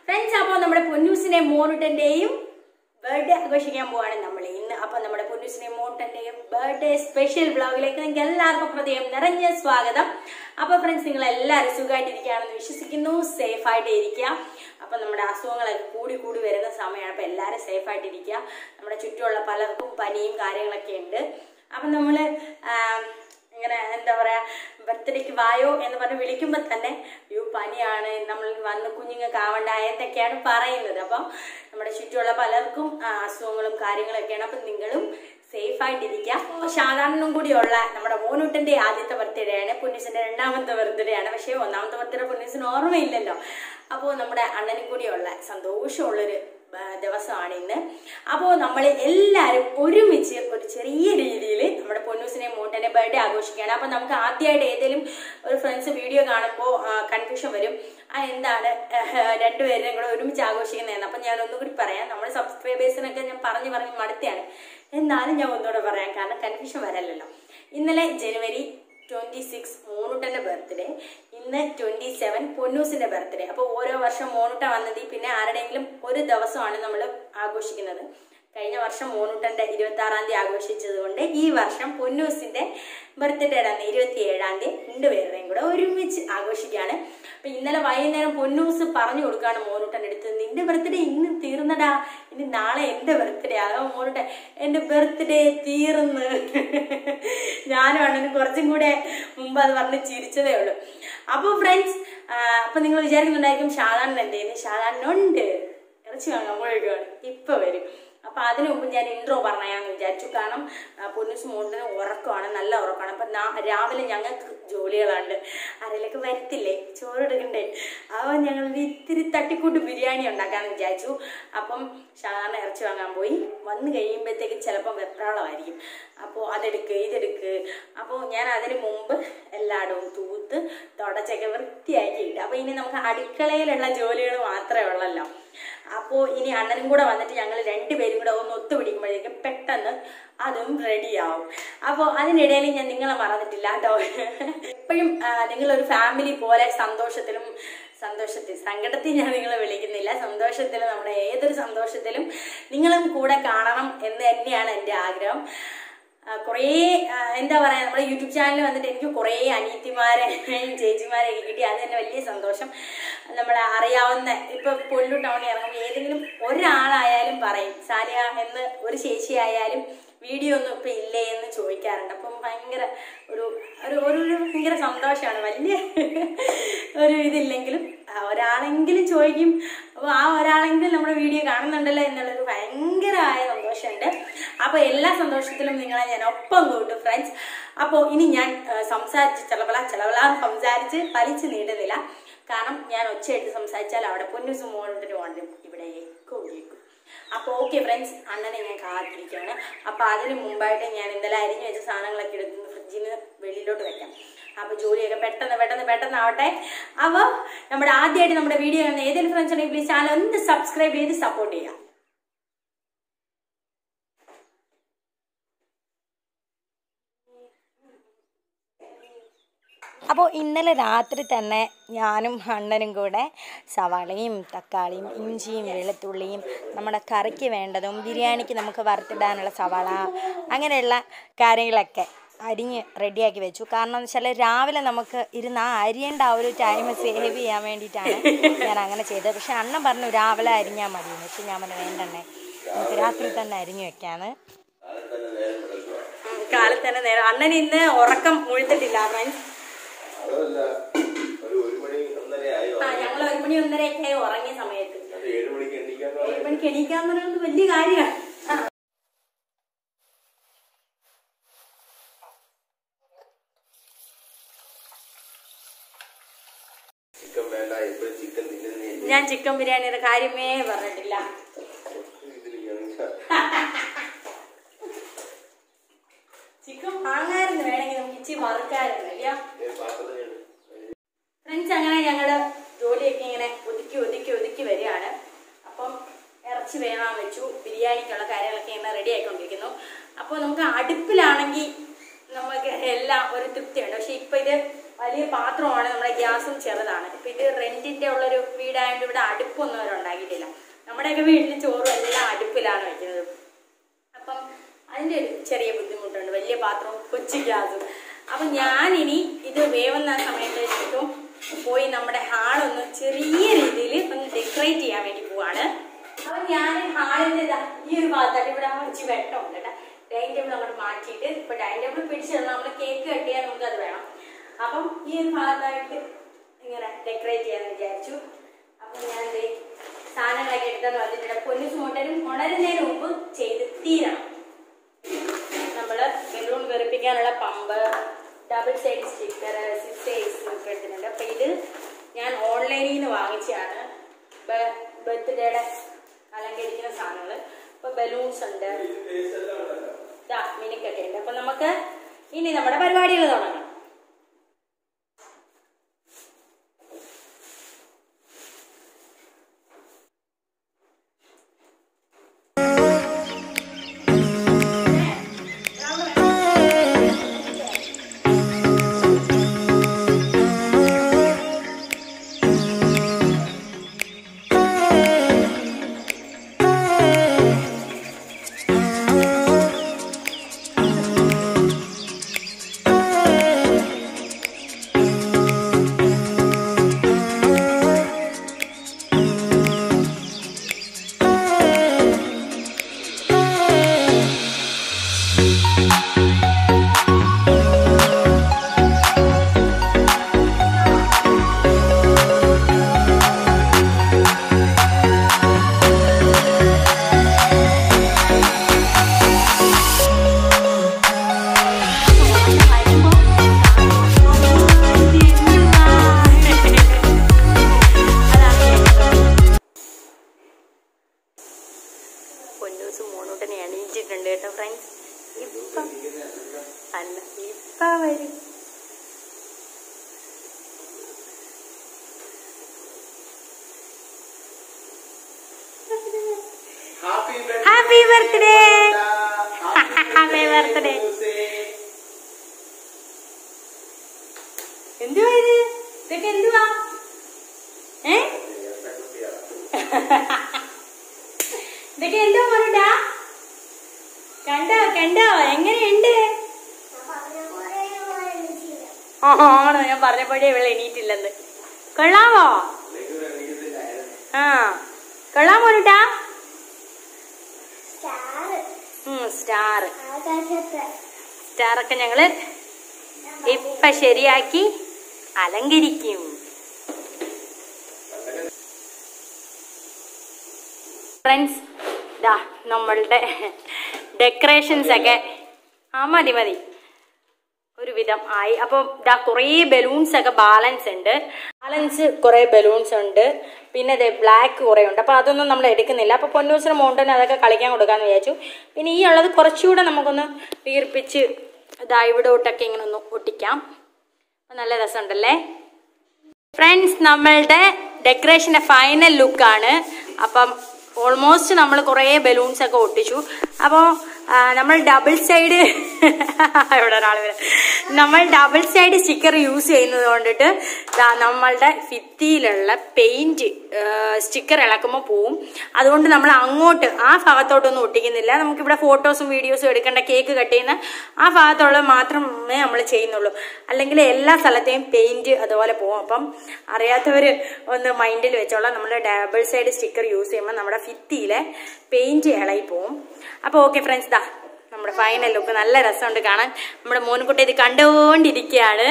Friends, അപ്പോൾ നമ്മുടെ പൊന്നൂസിനെ മോനുട്ടന്റെയും birthday ആഘോഷിക്കാൻ പോവാണ് നമ്മൾ ഇന്ന്. അപ്പൊ നമ്മുടെ പൊന്നൂസിനെ മോനുട്ടന്റെയും ബർത്ത്ഡേ സ്പെഷ്യൽ വ്ളോഗിലേക്ക് നിങ്ങൾക്ക് എല്ലാവർക്കും ഹൃദയം നിറഞ്ഞ സ്വാഗതം. അപ്പൊ ഫ്രണ്ട്സ്, നിങ്ങൾ എല്ലാവരും സുഖമായിട്ടിരിക്കുകയാണെന്ന് വിശ്വസിക്കുന്നു. സേഫ് ആയിട്ട് ഇരിക്കുക. അപ്പൊ നമ്മുടെ അസുഖങ്ങളൊക്കെ കൂടി കൂടി വരുന്ന സമയമാണ്. അപ്പൊ എല്ലാവരും സേഫ് ആയിട്ടിരിക്കുക. നമ്മുടെ ചുറ്റുമുള്ള പലർക്കും പനിയും കാര്യങ്ങളൊക്കെ ഉണ്ട്. അപ്പൊ നമ്മള് ഇങ്ങനെ എന്താ പറയാ, ബർത്ത്ഡേക്ക് വായോ എന്ന് പറഞ്ഞ് വിളിക്കുമ്പോൾ തന്നെ പനിയാണ്, നമ്മൾ വന്ന് കുഞ്ഞുങ്ങൾക്ക് ആവണ്ട എന്നൊക്കെയാണ് പറയുന്നത്. അപ്പം നമ്മുടെ ചുറ്റുമുള്ള പലർക്കും അസുഖങ്ങളും കാര്യങ്ങളൊക്കെയാണ്. അപ്പം നിങ്ങളും സേഫ് ആയിട്ടിരിക്കുക. സാധാരണനും കൂടിയുള്ള നമ്മുടെ മോനുട്ടന്റെ ആദ്യത്തെ ബർത്ത്ഡേ ആണ്, പൊന്നൂസിന്റെ രണ്ടാമത്തെ ബർത്ത്ഡേ ആണ്. പക്ഷേ ഒന്നാമത്തെ ബർത്ത്ഡേ പൊന്നൂസിന് ഓർമ്മയില്ലല്ലോ. അപ്പോൾ നമ്മുടെ അണ്ണനും കൂടിയുള്ള സന്തോഷമുള്ളൊരു ദിവസമാണ് ഇന്ന്. അപ്പോൾ നമ്മൾ എല്ലാവരും ഒരുമിച്ച് ഒരു ചെറിയ രീതിയിൽ നമ്മുടെ പൊന്നൂസിനെ മോനുട്ടന്റെ ബർത്ത്ഡേ ആഘോഷിക്കുകയാണ്. അപ്പോൾ നമുക്ക് ആദ്യമായിട്ട് ഏതെങ്കിലും ഒരു ഫ്രണ്ട്സ് വീഡിയോ കാണുമ്പോൾ കൺഫ്യൂഷൻ വരും, എന്താണ് രണ്ടുപേരും കൂടെ ഒരുമിച്ച് ആഘോഷിക്കുന്നതെന്ന്. അപ്പം ഞാൻ ഒന്നുകൂടി പറയാം. നമ്മുടെ സബ്സ്ക്രൈബേഴ്സിനൊക്കെ ഞാൻ പറഞ്ഞ് മടുത്തയാണ്, എന്നാലും ഞാൻ ഒന്നുകൂടെ പറയാം, കാരണം കൺഫ്യൂഷൻ വരല്ലോ. ഇന്നലെ ജനുവരി 26 മോനുട്ടന്റെ ബർത്ത്ഡേ, ഇന്ന് 27 പൊന്നൂസിന്റെ ബർത്ത്ഡേ. അപ്പോൾ ഓരോ വർഷം മോനുട്ട വന്നത് പിന്നെ ആരുടെയെങ്കിലും ഒരു ദിവസമാണ് നമ്മൾ ആഘോഷിക്കുന്നത്. കഴിഞ്ഞ വർഷം മോനുട്ടന്റെ 26-ാം തീയതി ആഘോഷിച്ചത് കൊണ്ട് ഈ വർഷം പൊന്നൂസിന്റെ ബർത്ത്ഡേ ആണ് 27-ാം തീയതി. രണ്ടുപേരുടെയും കൂടെ ഒരുമിച്ച് ആഘോഷിക്കുകയാണ്. അപ്പൊ ഇന്നലെ വൈകുന്നേരം പൊന്നൂസ് പറഞ്ഞു കൊടുക്കുകയാണ് മോനുട്ടന്റെ അടുത്ത്, നിന്റെ ബർത്ത്ഡേ ഇന്ന് തീർന്നടാ, ഇനി നാളെ എന്റെ ബർത്ത്ഡേ. അതോ മോനുട്ടൻ, എന്റെ ബർത്ത്ഡേ തീർന്ന്. ഞാനും അണ്ണനും കുറച്ചും കൂടെ മുമ്പ് അത് പറഞ്ഞ് ചിരിച്ചതേ ഉള്ളൂ. അപ്പൊ ഫ്രണ്ട്സ്, അപ്പൊ നിങ്ങൾ വിചാരിക്കുന്നുണ്ടായിരിക്കും സാധാരണ എന്തേന്ന്. സാധാരണ ഉണ്ട്, ഇറച്ചി വാങ്ങാൻ പോയേക്കാണ്, ഇപ്പൊ വരും. അപ്പൊ അതിനു മുമ്പ് ഞാൻ ഇൻട്രോ പറയാന്ന് വിചാരിച്ചു. കാരണം പൊന്നൂസ് മോനുട്ടന് ഉറക്കമാണ്, നല്ല ഉറക്കമാണ്. അപ്പൊ രാവിലെ ഞങ്ങൾക്ക് ജോലികളുണ്ട്, ആരെങ്കിലൊക്കെ വരത്തില്ലേ, ചോറ് എടുക്കണ്ടേ. അപ്പോൾ ഞങ്ങൾ ഇത്തിരി തട്ടിക്കൂട്ട് ബിരിയാണി ഉണ്ടാക്കാന്ന് വിചാരിച്ചു. അപ്പം സാധാരണ ഇറച്ചി വാങ്ങാൻ പോയി, വന്ന് കഴിയുമ്പോഴത്തേക്ക് ചിലപ്പോൾ വെപ്രാളമായിരിക്കും. അപ്പോൾ അതെടുക്ക് ഇതെടുക്ക്. അപ്പോൾ ഞാൻ അതിന് മുമ്പ് എല്ലായിടവും തൂത്ത് തുടച്ചൊക്കെ വൃത്തിയാക്കി ഇട്ട്. അപ്പോൾ ഇനി നമുക്ക് അടുക്കളയിലുള്ള ജോലികൾ മാത്രമേ ഉള്ളല്ലോ. അപ്പോൾ ഇനി അണ്ണനും കൂടെ വന്നിട്ട് ഞങ്ങൾ രണ്ടുപേരും കൂടെ ഒന്ന് ഒത്തുപിടിക്കുമ്പോഴേക്കും പെട്ടെന്ന് അതും റെഡിയാവും. അപ്പോൾ അതിനിടയിൽ ഞാൻ നിങ്ങളെ മറന്നിട്ടില്ല കേട്ടോ. എപ്പോഴും നിങ്ങളൊരു ഫാമിലി പോലെ സന്തോഷത്തിൽ സങ്കടത്തിൽ ഞാൻ നിങ്ങളെ വിളിക്കുന്നില്ല, സന്തോഷത്തിലും നമ്മുടെ ഏതൊരു സന്തോഷത്തിലും നിങ്ങളും കൂടെ കാണണം എന്ന് തന്നെയാണ് എൻ്റെ ആഗ്രഹം. കുറേ എന്താ പറയാ, നമ്മുടെ യൂട്യൂബ് ചാനലിൽ വന്നിട്ട് എനിക്ക് കുറേ അനിയത്തിമാരെയും ചേച്ചിമാരെയൊക്കെ കിട്ടി. അത് തന്നെ വലിയ സന്തോഷം. നമ്മളെ അറിയാവുന്ന ഇപ്പൊ പൊല്ലു ടൗണിൽ ഇറങ്ങുമ്പോൾ ഏതെങ്കിലും ഒരാളായാലും പറയും, സാലിയ എന്ന് ഒരു ചേച്ചി ആയാലും വീഡിയോ ഒന്നും ഇപ്പൊ ഇല്ലേ എന്ന് ചോദിക്കാറുണ്ട്. അപ്പം ഭയങ്കര ഒരു ഭയങ്കര സന്തോഷമാണ്. വലിയ ഒരു ഇതില്ലെങ്കിലും ഒരാളെങ്കിലും ചോദിക്കും, അപ്പോൾ ആ ഒരാളെങ്കിലും നമ്മുടെ വീഡിയോ കാണുന്നുണ്ടല്ലോ എന്നുള്ളൊരു ഭയങ്കരമായ സന്തോഷമുണ്ട്. അപ്പോൾ എല്ലാ സന്തോഷത്തിലും നിങ്ങളെ ഞാൻ ഒപ്പം കൂട്ടും ഫ്രണ്ട്സ്. അപ്പോൾ ഇനി ഞാൻ സംസാരിച്ച് സംസാരിച്ച് വലിച്ചു നീട്ടുന്നില്ല. കാരണം ഞാൻ ഒച്ചയായിട്ട് സംസാരിച്ചാൽ അവിടെ പൊന്നൂസ് മോനുട്ടന് വേണ്ടി ഇവിടെ കേൾക്കും. അപ്പോൾ ഓക്കെ ഫ്രണ്ട്സ്, അണ്ണനെ ഞാൻ കാത്തിരിക്കുകയാണ്. അപ്പോൾ അതിന് മുമ്പായിട്ട് ഞാൻ ഇന്നലെ അരിഞ്ഞു വെച്ച സാധനങ്ങളൊക്കെ എടുത്ത് ഫ്രിഡ്ജിൽ നിന്ന് വെളിയിലോട്ട് വെക്കാം. അപ്പോൾ ജോലിയൊക്കെ പെട്ടെന്ന് ആവട്ടെ. അപ്പോൾ നമ്മുടെ ആദ്യമായിട്ട് നമ്മുടെ വീഡിയോ കാണുന്ന ഏതെങ്കിലും ഫ്രണ്ട്സ് ഉണ്ടെങ്കിൽ പ്ലീസ് ചാനൽ ഒന്ന് സബ്സ്ക്രൈബ് ചെയ്ത് സപ്പോർട്ട് ചെയ്യാം. അപ്പോൾ ഇന്നലെ രാത്രി തന്നെ ഞാനും അണ്ണനും കൂടെ സവാളയും തക്കാളിയും ഇഞ്ചിയും വെളുത്തുള്ളിയും നമ്മുടെ കറിക്ക് വേണ്ടതും ബിരിയാണിക്ക് നമുക്ക് വറുത്തിടാനുള്ള സവാള അങ്ങനെയുള്ള കാര്യങ്ങളൊക്കെ അരിഞ്ഞ് റെഡിയാക്കി വെച്ചു. കാരണം എന്ന് വെച്ചാൽ രാവിലെ നമുക്ക് ഇരുന്ന് അരിയേണ്ട ആ ഒരു ടൈം സേവ് ചെയ്യാൻ വേണ്ടിയിട്ടാണ് ഞാൻ അങ്ങനെ ചെയ്തത്. പക്ഷെ അണ്ണൻ പറഞ്ഞു രാവിലെ അരിഞ്ഞാൽ മതിയെന്ന്. പക്ഷെ ഞാൻ പറഞ്ഞു വേണ്ടണ്ണേ, നമുക്ക് രാത്രി തന്നെ അരിഞ്ഞു വെക്കാന്ന്. കാലത്ത് തന്നെ നേരം. അണ്ണൻ ഇന്ന് ഉറക്കം മുഴുത്തിട്ടില്ല ഫ്രണ്ട്സ്. ഞങ്ങൾ 1 മണി 1:30 ആയി ഉറങ്ങിയ സമയത്ത് 7 മണിക്ക് എണീക്കാന്ന് പറയുന്നത് വലിയ കാര്യമാണ്. ഞാൻ ചിക്കൻ ബിരിയാണിയുടെ കാര്യമേ പറഞ്ഞിട്ടില്ല. ചിക്കൻ വാങ്ങായിരുന്നു, വേണമെങ്കിൽ നമുക്ക് ഇച്ചിരി വറുക്കായിരുന്നു. ഫ്രണ്ട്സ്, അങ്ങനെ ഞങ്ങള് ജോലിയൊക്കെ ഇങ്ങനെ ഒതുക്കി വരികയാണ്. അപ്പം ഇറച്ചി വേണം വെച്ചു, ബിരിയാണിക്കുള്ള കാര്യങ്ങളൊക്കെ ഇങ്ങനെ റെഡി ആയിക്കൊണ്ടിരിക്കുന്നു. അപ്പോൾ നമുക്ക് അടുപ്പിലാണെങ്കിൽ നമുക്ക് എല്ലാം ഒരു തൃപ്തിയുണ്ട്. പക്ഷെ ഇപ്പൊ ഇത് വലിയ പാത്രമാണ്, നമ്മുടെ ഗ്യാസും ചെറുതാണ്. ഇപ്പം ഇത് റെന്റിന്റെ ഉള്ളൊരു വീടായതുകൊണ്ട് ഇവിടെ അടുപ്പൊന്നും അവർ ഉണ്ടാക്കിയിട്ടില്ല. നമ്മുടെയൊക്കെ വീട്ടിൽ ചോറും എല്ലാം അടുപ്പിലാണ് വയ്ക്കുന്നത്. അപ്പം അതിൻ്റെ ഒരു ചെറിയ ബുദ്ധിമുട്ടുണ്ട്, വലിയ പാത്രവും കൊച്ചു ഗ്യാസും. അപ്പം ഞാനിനി ഇത് വേവുന്ന സമയത്ത് ശരിക്കും പോയി നമ്മുടെ ഹാളൊന്ന് ചെറിയ രീതിയിൽ ഒന്ന് ഡെക്കറേറ്റ് ചെയ്യാൻ വേണ്ടി പോവാണ്. അപ്പം ഞാൻ ഹാളിൻ്റെ ഈ ഒരു ഭാഗത്തായിട്ട് ഇവിടെ വെച്ച് വെട്ടമുണ്ട് കേട്ടോ. ഡൈനിങ് ടേബിൾ അങ്ങോട്ട് മാറ്റിയിട്ട് ഇപ്പൊ ഡൈനിങ് ടേബിൾ പിടിച്ചിടണം, നമ്മൾ കേക്ക് കട്ട് ചെയ്യാൻ നമുക്ക് അത് വേണം. അപ്പം ഈ ഒരു ഭാഗത്തായിട്ട് ഇങ്ങനെ ഡെക്കറേറ്റ് ചെയ്യാന്ന് വിചാരിച്ചു. അപ്പം ഞാൻ സാധനങ്ങളൊക്കെ എടുത്തെന്ന് പറഞ്ഞിട്ടുണ്ട്. പൊന്നൂസ് മോട്ടനും ഉണരുന്നതിന് മുമ്പ് ചെയ്ത് തീരണം. നമ്മള് ബലൂൺ വെറുപ്പിക്കാനുള്ള പമ്പ്, ഡബിൾ സൈഡ് സ്റ്റിക്കർ, 6 ഒക്കെ എടുത്തിട്ടുണ്ട്. അപ്പൊ ഇത് ഞാൻ ഓൺലൈനിൽ നിന്ന് വാങ്ങിച്ചതാണ്. ബർത്ത്ഡേയുടെ അലങ്കരിക്കുന്ന സാധനങ്ങൾ. ഇപ്പൊ ബലൂൺസ് ഉണ്ട്, മിനിക്കൊക്കെ ഉണ്ട്. അപ്പൊ നമുക്ക് ഇനി നമ്മുടെ പരിപാടികൾ തുടങ്ങാം. പൊന്നൂസ് മോണൂട്ടനെ എണീറ്റിട്ടുണ്ട് കേട്ടോ ഫ്രണ്ട്സ്. ഇപ്പം അല്ല, ഇപ്പ വരും. Happy birthday, happy birthday. എന്തുവാ ഇത്? ഇതൊക്കെ എന്തുവാ? ഇതൊക്കെ എന്തോ പറഞ്ഞാ? കണ്ടോ കണ്ടോ എങ്ങനെയുണ്ട്? ആണോ, ഞാൻ പറഞ്ഞപ്പോഴേ ഇവളെ എണീറ്റില്ലെന്ന്. കൊള്ളാമോ? ആ കൊള്ളാമോ ട്ടാ? സ്റ്റാറൊക്കെ ഞങ്ങള് ഇപ്പൊ ശരിയാക്കി അലങ്കരിക്കും. ഫ്രണ്ട്സ്, ഇതാ നമ്മളുടെ ഡെക്കറേഷൻസ് ഒക്കെ മതി ഒരുവിധം ആയി. അപ്പം ഇതാ കുറേ ബലൂൺസ് ഒക്കെ ബാലൻസ് കുറേ ബലൂൺസ് ഉണ്ട്. പിന്നെ ഇത് ബ്ലാക്ക് കുറേ ഉണ്ട്. അപ്പം അതൊന്നും നമ്മൾ എടുക്കുന്നില്ല. അപ്പോൾ പൊന്നൂസിന് മോണ്ടന് അതൊക്കെ കളിക്കാൻ കൊടുക്കാമെന്ന് വിചാരിച്ചു. പിന്നെ ഈ ഉള്ളത് കുറച്ചുകൂടെ നമുക്കൊന്ന് വീർപ്പിച്ച് ഇതാ ഇവിടോട്ടൊക്കെ ഇങ്ങനെ ഒന്ന് ഒട്ടിക്കാം. നല്ല രസമുണ്ടല്ലേ ഫ്രണ്ട്സ്. നമ്മളുടെ ഡെക്കറേഷൻ്റെ ഫൈനൽ ലുക്കാണ്. അപ്പം ഓൾമോസ്റ്റ് നമ്മൾ കുറേ ബലൂൺസ് ഒക്കെ ഒട്ടിച്ചു. അപ്പോൾ നമ്മൾ ഡബിൾ സൈഡ് ഇവിടെ ഒരാൾ വരും. നമ്മൾ ഡബിൾ സൈഡ് സ്റ്റിക്കർ യൂസ് ചെയ്യുന്നത് കൊണ്ടിട്ട് നമ്മളുടെ ഭിത്തിയിലുള്ള പെയിന്റ് സ്റ്റിക്കർ ഇളക്കുമ്പോൾ പോവും. അതുകൊണ്ട് നമ്മൾ അങ്ങോട്ട് ആ ഭാഗത്തോട്ടൊന്നും ഒട്ടിക്കുന്നില്ല. നമുക്കിവിടെ ഫോട്ടോസും വീഡിയോസും എടുക്കേണ്ട, കേക്ക് കട്ട് ചെയ്യുന്ന ആ ഭാഗത്തുള്ളത് മാത്രമേ നമ്മൾ ചെയ്യുന്നുള്ളൂ. അല്ലെങ്കിൽ എല്ലാ സ്ഥലത്തെയും പെയിന്റ് അതുപോലെ പോവും. അപ്പം അറിയാത്തവർ ഒന്ന് മൈൻഡിൽ വെച്ചോളാം. നമ്മൾ ഡബിൾ സൈഡ് സ്റ്റിക്കർ യൂസ് ചെയ്യുമ്പോൾ നമ്മുടെ ഭിത്തിയിലെ പെയിന്റ് ഇളകി പോവും. അപ്പോൾ ഓക്കെ ഫ്രണ്ട്സ്, ദാ നമ്മുടെ ഫൈനൽ ലുക്ക് നല്ല രസമുണ്ട് കാണാൻ. നമ്മുടെ മോനുകുട്ടി ഇത് കണ്ടുകൊണ്ടിരിക്കുകയാണ്.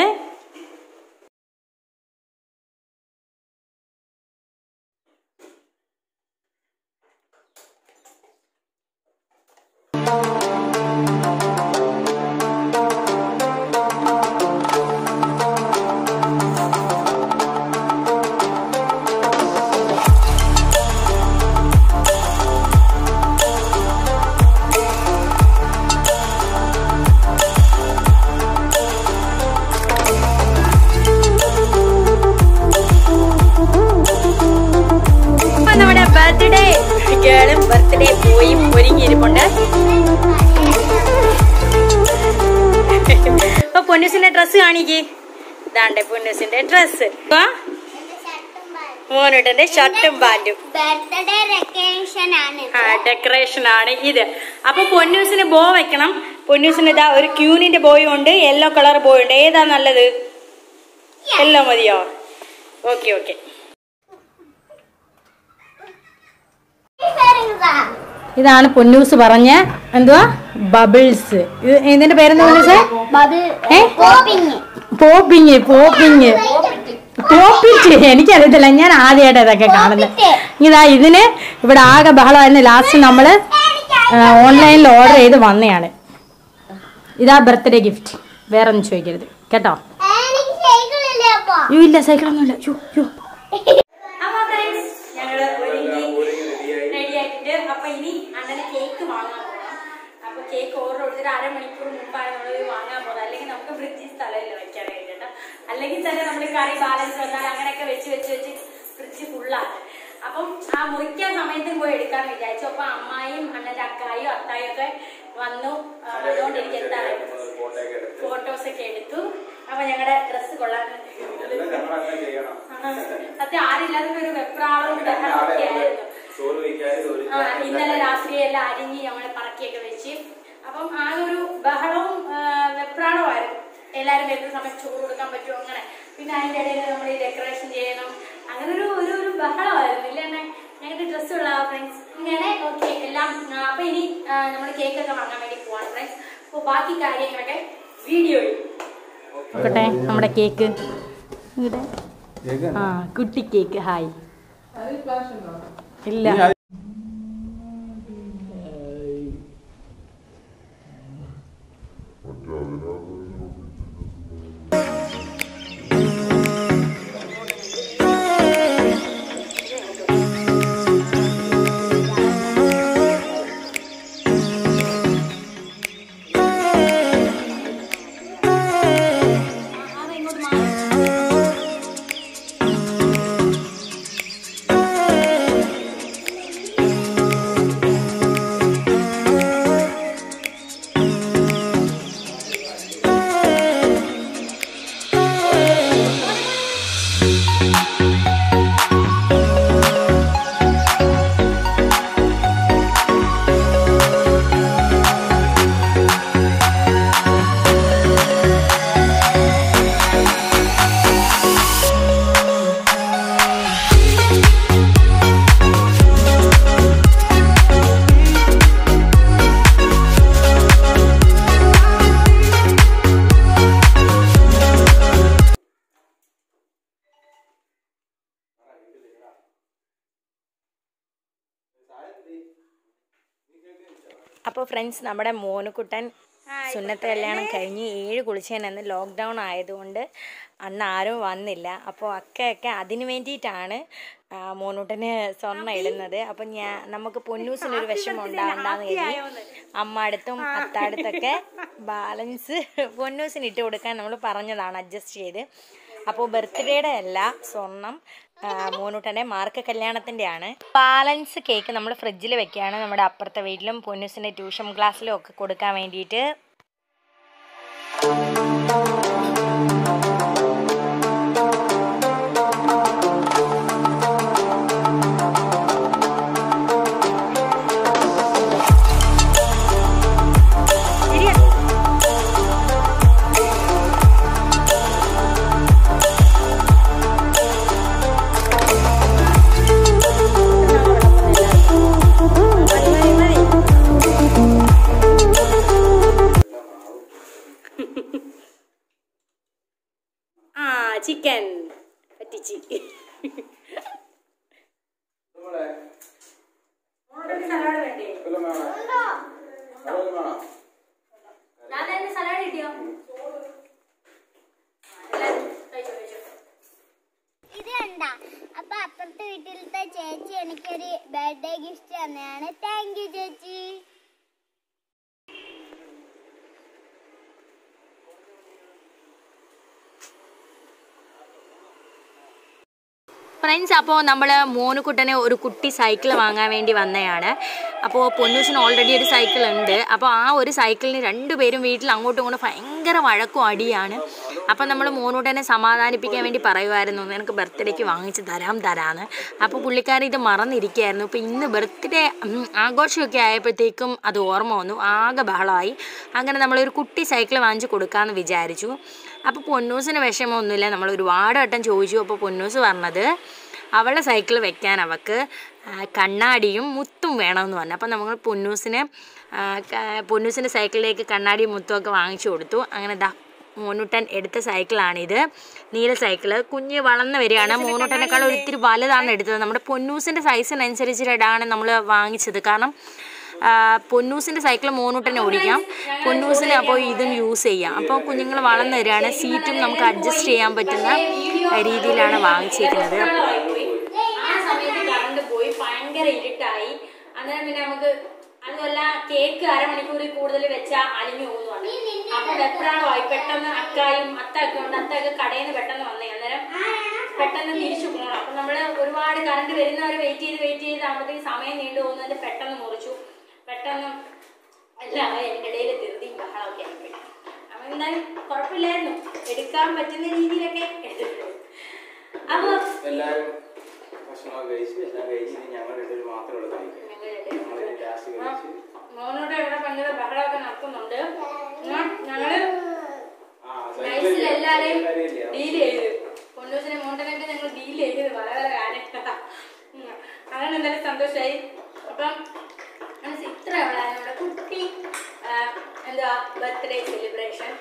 ബർത്ത്ഡേ പോയി ഒരുങ്ങിയിരിപ്പുണ്ട്. ഇപ്പൊ പൊന്നൂസിന്റെ ഡ്രസ്സ് കാണിക്ക്. ഇതാണ്ട് പൊന്നൂസിന്റെ ഡ്രസ്. മോനുട്ടന്റെ ഷർട്ടും പാന്റും. ഡെക്കറേഷൻ ആണ് ഇത്. അപ്പൊ പൊന്നൂസിന് ബോ വെക്കണം. പൊന്നൂസിന് ഇതാ ഒരു ക്യൂനിന്റെ ബോയും ഉണ്ട്, യെല്ലോ കളർ ബോയും ഉണ്ട്. ഏതാ നല്ലത്? യെല്ലോ മതിയോ? Okay okay. ഇതാണ് പൊന്നൂസ് പറഞ്ഞ എന്തുവാ ബബിൾസ്. ഇത് ഇതിന്റെ പേരെന്താ പൊന്നൂസ്? പോപ്പിങ്. പോപ്പിറ്റ് എനിക്കറിയത്തില്ല, ഞാൻ ആദ്യമായിട്ട് ഇതൊക്കെ കാണുന്നത്. ഇതാ ഇതിന് ഇവിടെ ആകെ ബഹളമായിരുന്നു. ലാസ്റ്റ് നമ്മള് ഓൺലൈനിൽ ഓർഡർ ചെയ്ത് വന്നതാണ്. ഇതാ ബർത്ത്ഡേ ഗിഫ്റ്റ്. വേറെ ഒന്നും ചോദിക്കരുത് കേട്ടോ. ഇല്ല സൈക്കിളൊന്നുമില്ല. ഞങ്ങള് റെഡി ആയിട്ടുണ്ട്. അപ്പൊ ഇനി അണ്ണന് കേക്ക് വാങ്ങാൻ പോകണം. അപ്പൊ കേക്ക് ഓർഡർ കൊടുത്തിട്ട് അരമണിക്കൂർ മുമ്പാണ് നമ്മൾ വാങ്ങാൻ പോകുന്നത്. അല്ലെങ്കിൽ നമുക്ക് ഫ്രിഡ്ജിൽ സ്ഥലമില്ല വെക്കാനായിട്ട്. അല്ലെങ്കിൽ തന്നെ നമ്മൾ കറി ബാലൻസ് വന്നാൽ അങ്ങനെയൊക്കെ വെച്ച് ഫ്രിഡ്ജ് ഫുള്ളാണ്. അപ്പം ആ മുറിക്കാൻ സമയത്തും പോയി എടുക്കാന്ന് വിചാരിച്ചു. അപ്പൊ അമ്മായും അണ്ണന്റെ അക്കായും അത്തായും ഒക്കെ വന്നുകൊണ്ട് എനിക്ക് എന്താണ് ഫോട്ടോസൊക്കെ എടുത്തു. അപ്പൊ ഞങ്ങളുടെ ഡ്രസ്സ് കൊള്ളാൻ സത്യം ആരില്ലാതെ ഒരു വെപ്രാളവും ബഹളമൊക്കെ ആയിരുന്നു. ഇന്നലെ രാത്രി എല്ലാം അരിഞ്ഞ് നമ്മള് പറക്കിയൊക്കെ വെച്ച്. അപ്പം ആ ഒരു ബഹളവും വെപ്രാളമായിരുന്നു. എല്ലാരും വരുന്ന സമയത്ത് ചോറ് കൊടുക്കാൻ പറ്റുമോ അങ്ങനെ. പിന്നെ അതിന്റെ ഇടയിൽ നമ്മൾ ഈ ഡെക്കറേഷൻ ചെയ്യണം. അങ്ങനെ ഒരു ബഹളമായിരുന്നു. ഇല്ല ഞങ്ങളുടെ ഡ്രസ്സുള്ള ഫ്രണ്ട്സ് ഇങ്ങനെ ഓക്കെ എല്ലാം. അപ്പൊ ഇനി നമ്മൾ കേക്കൊക്കെ വാങ്ങാൻ വേണ്ടി പോവാണ് ഫ്രണ്ട്സ്. അപ്പൊ ബാക്കി കാര്യങ്ങളൊക്കെ വീഡിയോയിൽ നോക്കട്ടെ. നമ്മുടെ കേക്ക് കുട്ടി കേക്ക്. ഹായ്. ഇല്ല അപ്പോൾ ഫ്രണ്ട്സ് നമ്മുടെ മോനുകുട്ടൻ സുന്നത്ത് കല്യാണം കഴിഞ്ഞ് 7 കുളിച്ചതിനന്ന് ലോക്ക്ഡൗൺ ആയതുകൊണ്ട് അന്ന് ആരും വന്നില്ല. അപ്പോൾ അക്കയൊക്കെ അതിന് വേണ്ടിയിട്ടാണ് മോനൂട്ടന് സ്വർണ്ണം ഇടുന്നത്. അപ്പം നമുക്ക് പൊന്നൂസിനൊരു വിഷമം ഉണ്ടാവണ്ടെന്ന് കരുതി അമ്മ അടുത്തും അത്താടുത്തൊക്കെ ബാലൻസ് പൊന്നൂസിന് ഇട്ട് കൊടുക്കാൻ നമ്മൾ പറഞ്ഞതാണ് അഡ്ജസ്റ്റ് ചെയ്ത്. അപ്പോൾ ബർത്ത്ഡേയുടെ അല്ല സ്വർണം മോനൂട്ടൻ്റെ മാർക്ക് കല്യാണത്തിൻ്റെ ആണ്. ബാലൻസ് കേക്ക് നമ്മൾ ഫ്രിഡ്ജിൽ വെക്കുകയാണ്. നമ്മുടെ അപ്പുറത്തെ വീട്ടിലും പൊന്നൂസിൻ്റെ ട്യൂഷൻ ക്ലാസ്സിലും ഒക്കെ കൊടുക്കാൻ വേണ്ടിയിട്ട്. ചിക്കൻ പറ്റിച്ച് സലാഡ് വേണ്ടേ? സലാഡ് കിട്ടിയോ? ഇത് കണ്ട. അപ്പൊ അപ്പുറത്തെ വീട്ടിലത്തെ ചേച്ചി എനിക്കൊരു ബർത്ത്ഡേ ഗിഫ്റ്റ് തന്നെയാണ്. താങ്ക് യു ചേച്ചി. ഫ്രണ്ട്സ്, അപ്പോൾ നമ്മൾ മോനുകുട്ടനെ ഒരു കുട്ടി സൈക്കിൾ വാങ്ങാൻ വേണ്ടി വന്നതാണ്. അപ്പോൾ പൊന്നൂസിന് ഓൾറെഡി ഒരു സൈക്കിൾ ഉണ്ട്. അപ്പോൾ ആ ഒരു സൈക്കിളിന് രണ്ടുപേരും വീട്ടിൽ അങ്ങോട്ടും ഇങ്ങോട്ടും ഭയങ്കര വഴക്കും അടിയാണ്. അപ്പം നമ്മൾ മോനൂട്ടനെ സമാധാനിപ്പിക്കാൻ വേണ്ടി പറയുമായിരുന്നു നിനക്ക് ബർത്ത്ഡേക്ക് വാങ്ങിച്ച് തരാമെന്ന്. അപ്പോൾ പുള്ളിക്കാരി ഇത് മറന്നിരിക്കുകയായിരുന്നു. അപ്പോൾ ഇന്ന് ബർത്ത്ഡേ ആഘോഷമൊക്കെ ആയപ്പോഴത്തേക്കും അത് ഓർമ്മ വന്നു, ആകെ ബഹളമായി. അങ്ങനെ നമ്മളൊരു കുട്ടി സൈക്കിൾ വാങ്ങിച്ച് കൊടുക്കാമെന്ന് വിചാരിച്ചു. അപ്പോൾ പൊന്നൂസിന് വിഷമമൊന്നുമില്ല, നമ്മൾ ഒരുപാട് വട്ടം ചോദിച്ചു. അപ്പോൾ പൊന്നൂസ് പറഞ്ഞത് അവളുടെ സൈക്കിൾ വെക്കാൻ അവൾക്ക് കണ്ണാടിയും മുത്തും വേണമെന്ന് പറഞ്ഞു. അപ്പം നമ്മൾ പൊന്നൂസിൻ്റെ സൈക്കിളിലേക്ക് കണ്ണാടിയും മുത്തും ഒക്കെ വാങ്ങിച്ചു കൊടുത്തു. അങ്ങനെ മോനൂട്ടൻ എടുത്ത സൈക്കിളാണിത്, നീല സൈക്കിള്. കുഞ്ഞ് വളർന്നു വരികയാണ്. മോനൂട്ടനേക്കാൾ ഒത്തിരി വലുതാണ് എടുത്തത്. നമ്മുടെ പൊന്നൂസിൻ്റെ സൈസിനനുസരിച്ചിട്ടാണ് നമ്മൾ വാങ്ങിച്ചത്. കാരണം പൊന്നൂസിൻ്റെ സൈക്കിൾ മോനൂട്ടനെ ഓടിക്കാം, പൊന്നൂസിന് അപ്പോൾ ഇതും യൂസ് ചെയ്യാം. അപ്പോൾ കുഞ്ഞുങ്ങൾ വളർന്നു വരികയാണ്. സീറ്റും നമുക്ക് അഡ്ജസ്റ്റ് ചെയ്യാൻ പറ്റുന്ന രീതിയിലാണ് വാങ്ങിച്ചിരിക്കുന്നത്. ആ സമയത്ത് കറണ്ട് പോയി, ഭയങ്കര ഇരുട്ടായി. അന്നേരം പിന്നെ നമുക്ക് അതുമല്ല കേക്ക് അരമണിക്കൂറിൽ കൂടുതൽ വെച്ചാൽ അലിഞ്ഞു പോകുന്നു. അപ്പൊ വെപ്രാളമായി. പെട്ടെന്ന് അത്തൊക്കെ ഉണ്ട്, അത്തൊക്കെ കടയിൽ നിന്ന് പെട്ടെന്ന് വന്നേ. അന്നേരം പെട്ടെന്ന് തിരിച്ചു പോകണം. അപ്പൊ നമ്മള് ഒരുപാട് കറണ്ട് വരുന്നവരെ വെയിറ്റ് ചെയ്ത് ആകുമ്പോഴത്തേക്ക് സമയം നീണ്ടു പോകുന്നതിന്റെ പെട്ടെന്ന് മുറിച്ചു. പെട്ടെന്ന് എല്ലാം അതിന്റെ ഇടയിൽ ധൃതിയും ബഹളമൊക്കെ ആയിപ്പോയി. അപ്പൊ എന്തായാലും കുഴപ്പമില്ലായിരുന്നു, എടുക്കാൻ പറ്റുന്ന രീതിയിലൊക്കെ എടുത്തിട്ടുണ്ട്. അപ്പൊ മോനോട് ഇവിടെ ഭയങ്കര ബഹളമൊക്കെ നടക്കുന്നുണ്ട്. ഞങ്ങള് നൈസിൽ എല്ലാരെയും ഡീൽ ചെയ്ത്, പൊന്നൂസിനെ മോണ്ടനൊക്കെ ഞങ്ങൾ ഡീൽ ചെയ്ത് പല കാര്യങ്ങളാ. അങ്ങനെ എന്തായാലും സന്തോഷമായി. അപ്പം ഇത്രയുള്ള നമ്മുടെ കുട്ടി ബർത്ത്ഡേ സെലിബ്രേഷൻ.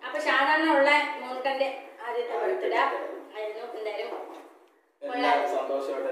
അപ്പൊ സാധാരണ ഉള്ള മോണ്ടന്റെ ആദ്യത്തെ ബർത്ത്ഡേ ആയിരുന്നു. എന്തായാലും സന്തോഷമായി.